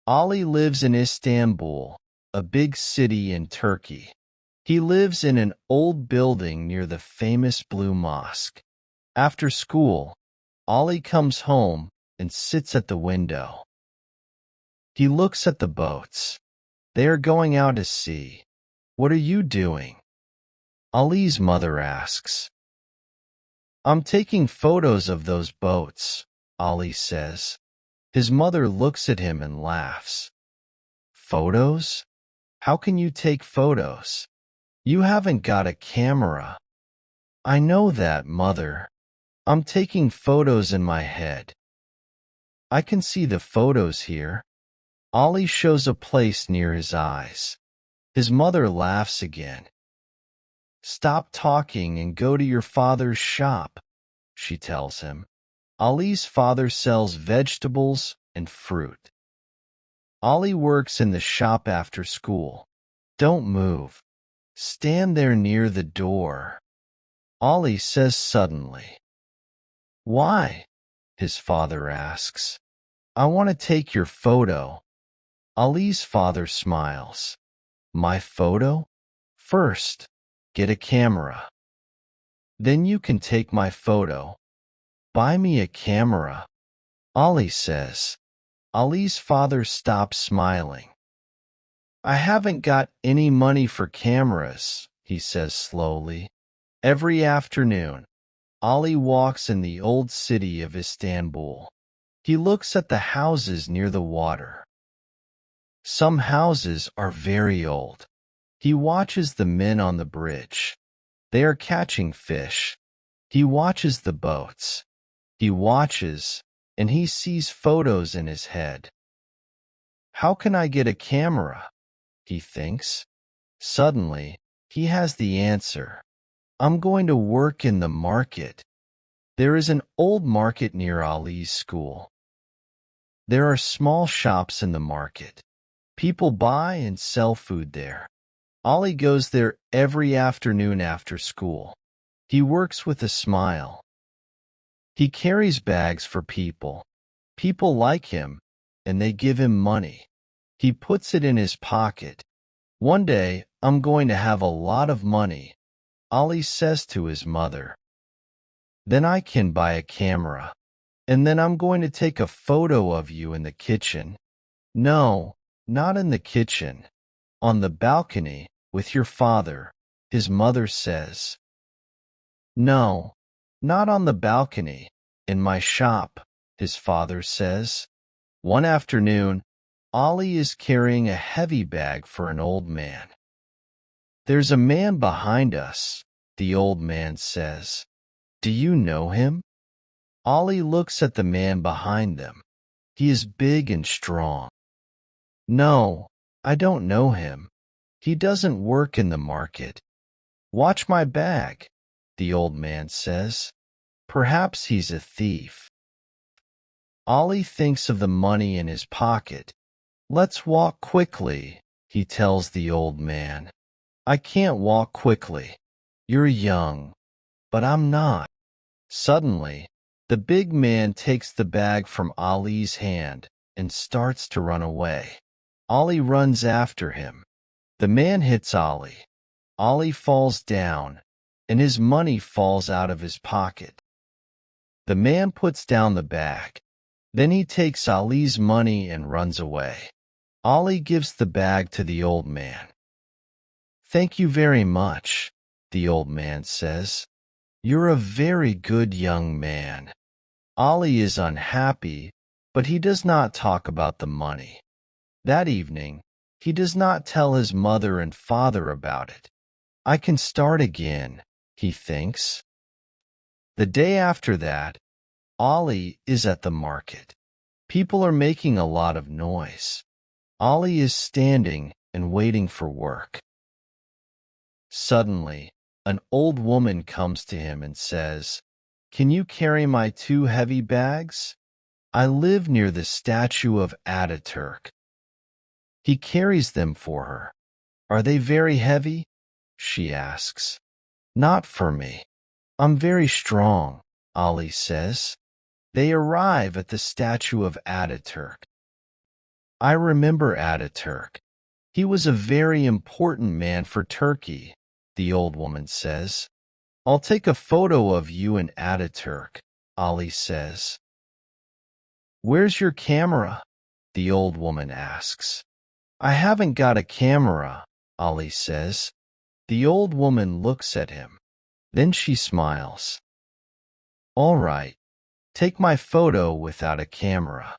Ali lives in Istanbul, a big city in Turkey. He lives in an old building near the famous Blue Mosque. After school, Ali comes home and sits at the window. He looks at the boats. They are going out to sea. What are you doing? Ali's mother asks. I'm taking photos of those boats, Ali says. His mother looks at him and laughs. Photos? How can you take photos? You haven't got a camera. I know that, mother. I'm taking photos in my head. I can see the photos here. Ali shows a place near his eyes. His mother laughs again. Stop talking and go to your father's shop, she tells him. Ali's father sells vegetables and fruit. Ali works in the shop after school. Don't move. Stand there near the door. Ali says suddenly. Why? His father asks. I want to take your photo. Ali's father smiles. My photo? First, get a camera. Then you can take my photo. Buy me a camera, Ali says. Ali's father stops smiling. I haven't got any money for cameras, he says slowly. Every afternoon, Ali walks in the old city of Istanbul. He looks at the houses near the water. Some houses are very old. He watches the men on the bridge. They are catching fish. He watches the boats. He watches, and he sees photos in his head. How can I get a camera? He thinks. Suddenly, he has the answer. I'm going to work in the market. There is an old market near Ali's school. There are small shops in the market. People buy and sell food there. Ali goes there every afternoon after school. He works with a smile. He carries bags for people. People like him, and they give him money. He puts it in his pocket. One day, I'm going to have a lot of money, Ali says to his mother. Then I can buy a camera. And then I'm going to take a photo of you in the kitchen. No, not in the kitchen. On the balcony, with your father, his mother says. No, not on the balcony, in my shop, his father says. One afternoon, Ali is carrying a heavy bag for an old man. There's a man behind us, the old man says. Do you know him? Ali looks at the man behind them. He is big and strong. No, I don't know him. He doesn't work in the market. Watch my bag, the old man says. Perhaps he's a thief. Ali thinks of the money in his pocket. Let's walk quickly, he tells the old man. I can't walk quickly. You're young, but I'm not. Suddenly, the big man takes the bag from Ali's hand and starts to run away. Ali runs after him. The man hits Ali. Ali falls down, and his money falls out of his pocket. The man puts down the bag. Then he takes Ali's money and runs away. Ali gives the bag to the old man. Thank you very much, the old man says. You're a very good young man. Ali is unhappy, but he does not talk about the money. That evening, he does not tell his mother and father about it. I can start again, he thinks. The day after that, Ali is at the market. People are making a lot of noise. Ali is standing and waiting for work. Suddenly, an old woman comes to him and says, Can you carry my 2 heavy bags? I live near the statue of Ataturk. He carries them for her. Are they very heavy? She asks. Not for me. I'm very strong, Ali says. They arrive at the statue of Ataturk. I remember Ataturk. He was a very important man for Turkey, the old woman says. I'll take a photo of you and Ataturk, Ali says. Where's your camera? The old woman asks. I haven't got a camera, Ali says. The old woman looks at him. Then she smiles. All right, take my photo without a camera.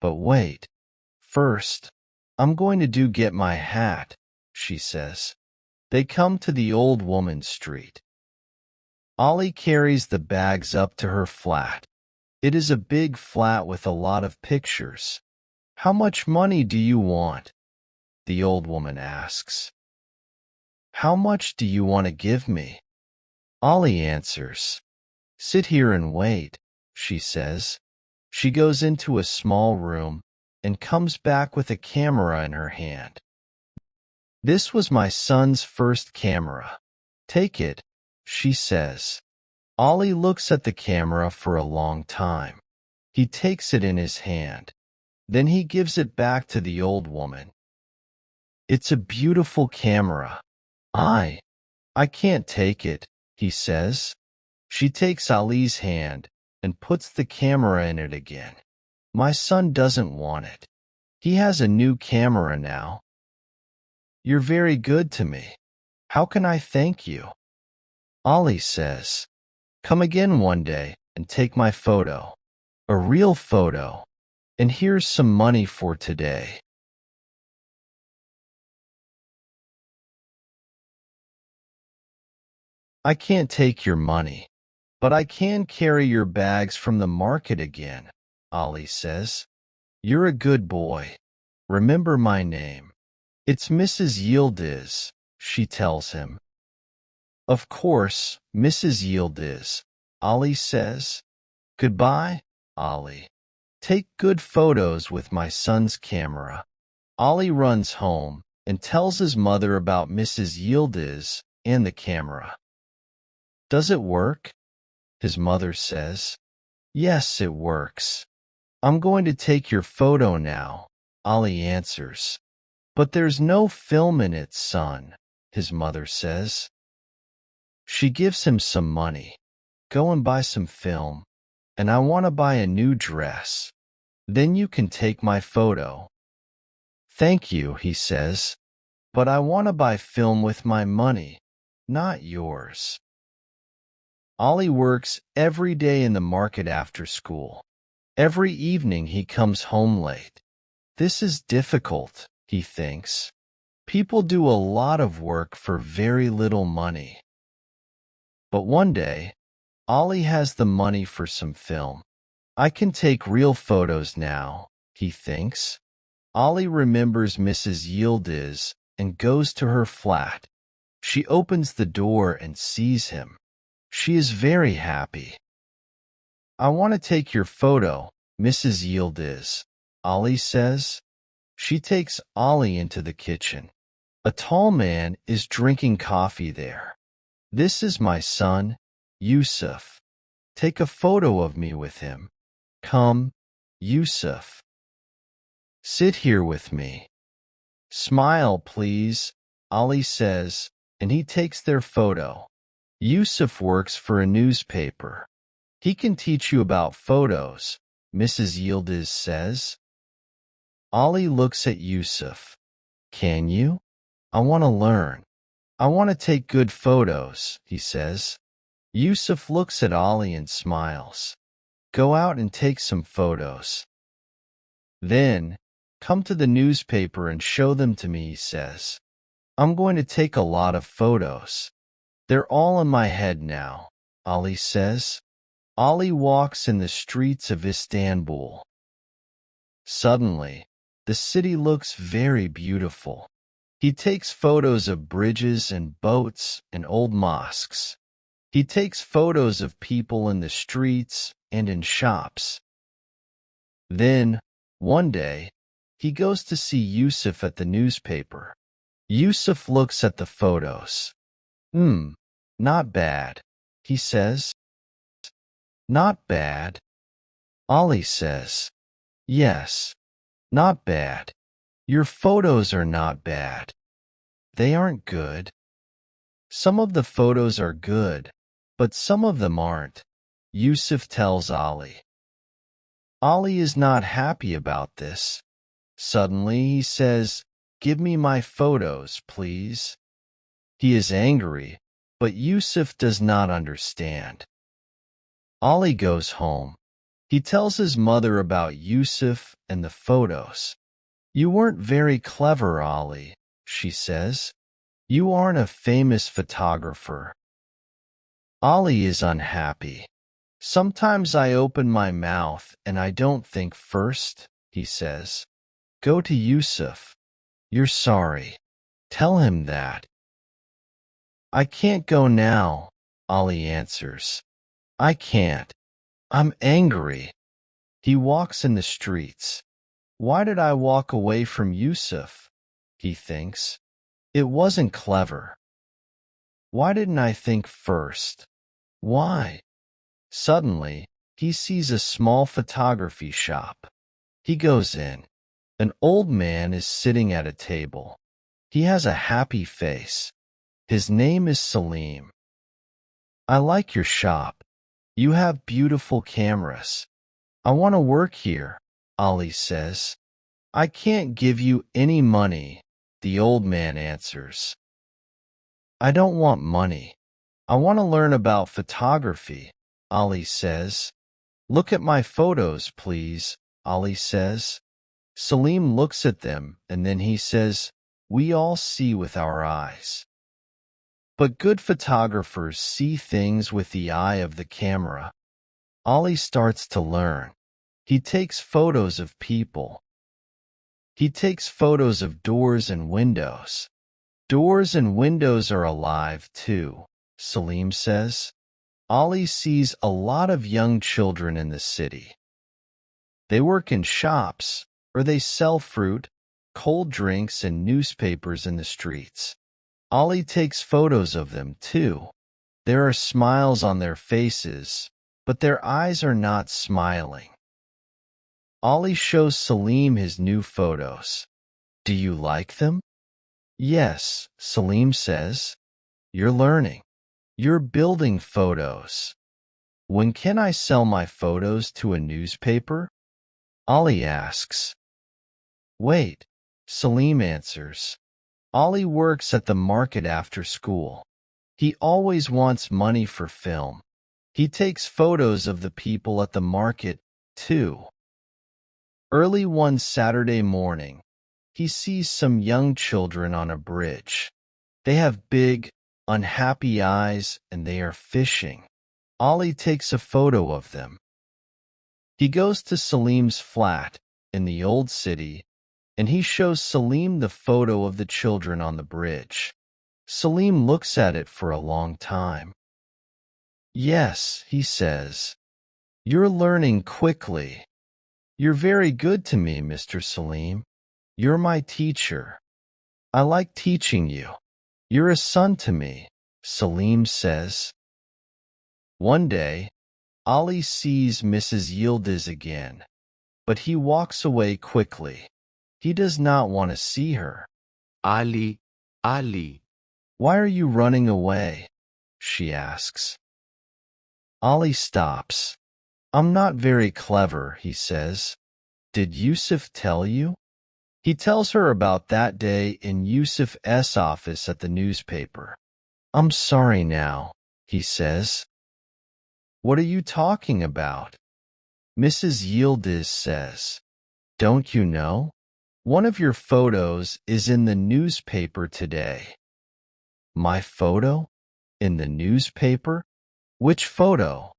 But wait, first, I'm going to get my hat, she says. They come to the old woman's street. Ali carries the bags up to her flat. It is a big flat with a lot of pictures. How much money do you want? The old woman asks. How much do you want to give me? Ali answers. Sit here and wait, she says. She goes into a small room and comes back with a camera in her hand. This was my son's first camera. Take it, she says. Ali looks at the camera for a long time. He takes it in his hand. Then he gives it back to the old woman. It's a beautiful camera. I can't take it, he says. She takes Ali's hand and puts the camera in it again. My son doesn't want it. He has a new camera now. You're very good to me. How can I thank you? Ali says, come again one day and take my photo. A real photo. And here's some money for today. I can't take your money, but I can carry your bags from the market again, Ali says. You're a good boy. Remember my name. It's Mrs. Yildiz, she tells him. Of course, Mrs. Yildiz, Ali says. Goodbye, Ali. Take good photos with my son's camera. Ali runs home and tells his mother about Mrs. Yildiz and the camera. Does it work? His mother says. Yes, it works. I'm going to take your photo now, Ali answers. But there's no film in it, son, his mother says. She gives him some money. Go and buy some film, and I want to buy a new dress. Then you can take my photo. Thank you, he says, but I want to buy film with my money, not yours. Ali works every day in the market after school. Every evening he comes home late. This is difficult, he thinks. People do a lot of work for very little money. But one day, Ali has the money for some film. I can take real photos now, he thinks. Ali remembers Mrs. Yildiz and goes to her flat. She opens the door and sees him. She is very happy. I want to take your photo, Mrs. Yildiz, Ali says. She takes Ali into the kitchen. A tall man is drinking coffee there. This is my son, Yusuf. Take a photo of me with him. Come, Yusuf. Sit here with me. Smile, please, Ali says, and he takes their photo. Yusuf works for a newspaper. He can teach you about photos, Mrs. Yildiz says. Ali looks at Yusuf. Can you? I want to learn. I want to take good photos, he says. Yusuf looks at Ali and smiles. Go out and take some photos. Then, come to the newspaper and show them to me, he says. I'm going to take a lot of photos. They're all in my head now, Ali says. Ali walks in the streets of Istanbul. Suddenly, the city looks very beautiful. He takes photos of bridges and boats and old mosques. He takes photos of people in the streets and in shops. Then, one day, he goes to see Yusuf at the newspaper. Yusuf looks at the photos. Not bad, he says. Not bad. Ali says. Yes, not bad. Your photos are not bad. They aren't good. Some of the photos are good, but some of them aren't, Yusuf tells Ali. Ali is not happy about this. Suddenly he says, "Give me my photos, please." He is angry, but Yusuf does not understand. Ali goes home. He tells his mother about Yusuf and the photos. "You weren't very clever, Ali," she says. "You aren't a famous photographer." Ali is unhappy. "Sometimes I open my mouth and I don't think first," he says. "Go to Yusuf. You're sorry. Tell him that." "I can't go now," Ali answers. "I can't. I'm angry." He walks in the streets. Why did I walk away from Yusuf? He thinks. It wasn't clever. Why didn't I think first? Why? Suddenly, he sees a small photography shop. He goes in. An old man is sitting at a table. He has a happy face. His name is Saleem. "I like your shop. You have beautiful cameras. I want to work here," Ali says. "I can't give you any money," the old man answers. "I don't want money. I want to learn about photography," Ali says. "Look at my photos, please," Ali says. Saleem looks at them and then he says, "We all see with our eyes." But good photographers see things with the eye of the camera. Ali starts to learn. He takes photos of people. He takes photos of doors and windows. "Doors and windows are alive too," Saleem says. Ali sees a lot of young children in the city. They work in shops, or they sell fruit, cold drinks, and newspapers in the streets. Ali takes photos of them too. There are smiles on their faces, but their eyes are not smiling. Ali shows Saleem his new photos. "Do you like them?" "Yes," Saleem says. "You're learning. You're building photos. When can I sell my photos to a newspaper?" Ali asks. "Wait," Saleem answers. Ali works at the market after school. He always wants money for film. He takes photos of the people at the market, too. Early one Saturday morning, he sees some young children on a bridge. They have big, unhappy eyes and they are fishing. Ali takes a photo of them. He goes to Saleem's flat in the old city and he shows Saleem the photo of the children on the bridge. Saleem looks at it for a long time. "Yes," he says. "You're learning quickly. You're very good to me, Mr. Saleem. You're my teacher. I like teaching you. You're a son to me," Saleem says. One day, Ali sees Mrs. Yildiz again, but he walks away quickly. He does not want to see her. Ali, Ali, "Why are you running away?" she asks. Ali stops. "I'm not very clever," he says. "Did Yusuf tell you?" He tells her about that day in Yusuf's office at the newspaper. "I'm sorry now," he says. "What are you talking about?" Mrs. Yildiz says. "Don't you know? One of your photos is in the newspaper today." "My photo? In the newspaper? Which photo?"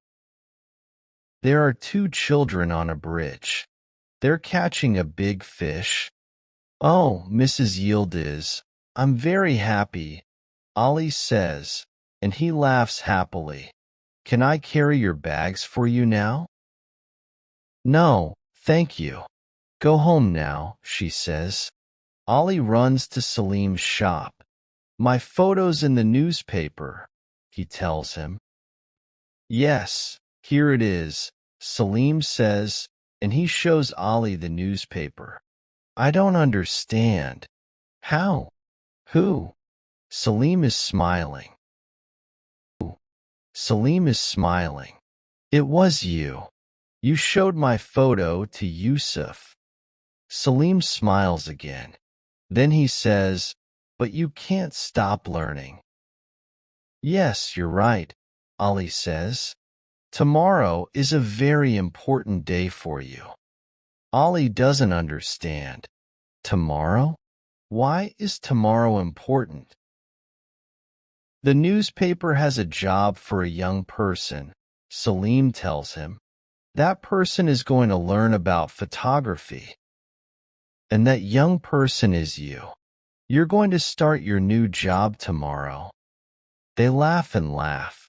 There are two children on a bridge. They're catching a big fish. "Oh, Mrs. Yildiz, I'm very happy," Ali says, and he laughs happily. "Can I carry your bags for you now?" "No, thank you. Go home now," she says. Ali runs to Saleem's shop. "My photo's in the newspaper," he tells him. "Yes, here it is," Saleem says, and he shows Ali the newspaper. I don't understand. How? Who? Saleem is smiling. Saleem is smiling. It was you. You showed my photo to Yusuf. Saleem smiles again. Then he says, but you can't stop learning. Yes, you're right, Ali says. Tomorrow is a very important day for you. Ali doesn't understand. Tomorrow? Why is tomorrow important? The newspaper has a job for a young person, Saleem tells him. That person is going to learn about photography. And that young person is you. You're going to start your new job tomorrow. They laugh and laugh.